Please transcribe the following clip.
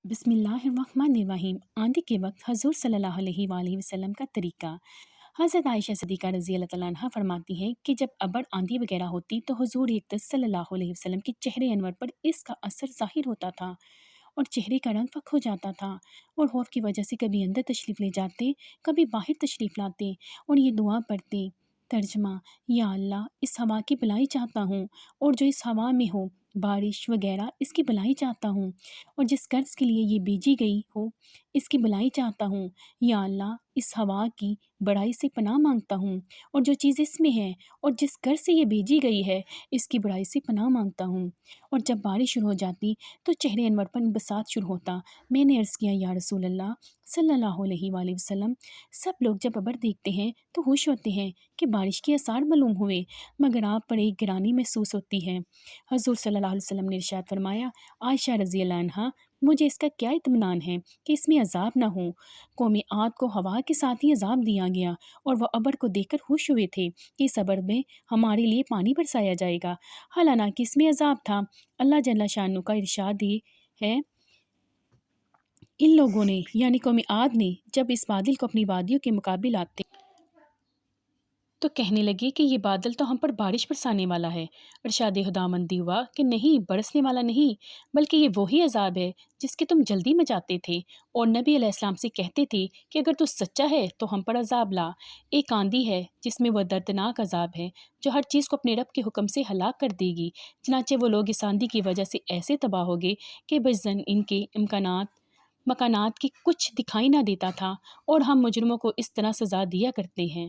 बिस्मिल्लाहिर्रहमानिर्रहीम। आंधी के वक्त हजूर सल्लल्लाहु अलैहि वसल्लम का तरीका। हज़रत आयशा सिद्दीक़ा रज़ी अल्लाह तआला अन्हा फरमाती हैं कि जब अबड़ आंधी वगैरह होती तो हुजूर अक़दस सल्लल्लाहु अलैहि वसल्लम के चेहरे अनवर पर इसका असर ज़ाहिर होता था और चेहरे का रंग फक हो जाता था और खौफ की वजह से कभी अंदर तशरीफ़ ले जाते, कभी बाहर तशरीफ़ लाते और ये दुआ पढ़ते। तर्जमा: या अल्लाह, इस हवा की भलाई चाहता हूँ और जो इस हवा में हो, बारिश वगैरह, इसकी भलाई चाहता हूँ और जिस कर्ज़ के लिए ये भेजी गई हो, इसकी भलाई चाहता हूँ। या अल्लाह, इस हवा की बड़ाई से पनाह मांगता हूँ और जो चीज़ इसमें है और जिस कर्ज़ से ये भेजी गई है, इसकी बड़ाई से पनाह मांगता हूँ। और जब बारिश शुरू हो जाती तो चेहरे अनवर पर बसात शुरू होता। मैंने अर्ज़ किया, या रसूल अल्लाह सल्लल्लाहु अलैहि वसल्लम, सब लोग जब अबर देखते हैं तो खुश होते हैं कि बारिश के आसार मालूम हुए, मगर आप पर एक गिरानी महसूस होती है। हज़ूर सल्लल्लाहु अलैहि वसल्लम ने इरशाद फरमाया, आयशा रज़ी अल्लाह अन्हा, मुझे इसका क्या इत्मीनान है कि इसमें अज़ाब ना हो। कौम आद को हवा के साथ ही अज़ाब दिया गया और वह अबर को देखकर खुश हुए थे कि इस अबर में हमारे लिए पानी बरसाया जाएगा, हालांकि इसमें अज़ाब था। अल्लाह जल्ल शाअनु का इरशाद ही है, इन लोगों ने यानी कौम आद ने जब इस बादल को अपनी वादियों के मुकाबिल आते तो कहने लगे कि ये बादल तो हम पर बारिश बरसाने वाला है। इरशाद खुदावंदी हुआ कि नहीं, बरसने वाला नहीं, बल्कि ये वही अजाब है जिसके तुम जल्दी में जाते थे और नबी अलैहिस्सलाम से कहते थे कि अगर तू सच्चा है तो हम पर अजाब ला। एक आंधी है जिसमें वह दर्दनाक अजाब है जो हर चीज़ को अपने रब के हुक्म से हलाक कर देगी। चनाचे वो लोग इस आंधी की वजह से ऐसे तबाह हो गए कि बजन इनके मकानात की कुछ दिखाई ना देता था और हम मुजरमों को इस तरह सज़ा दिया करते हैं।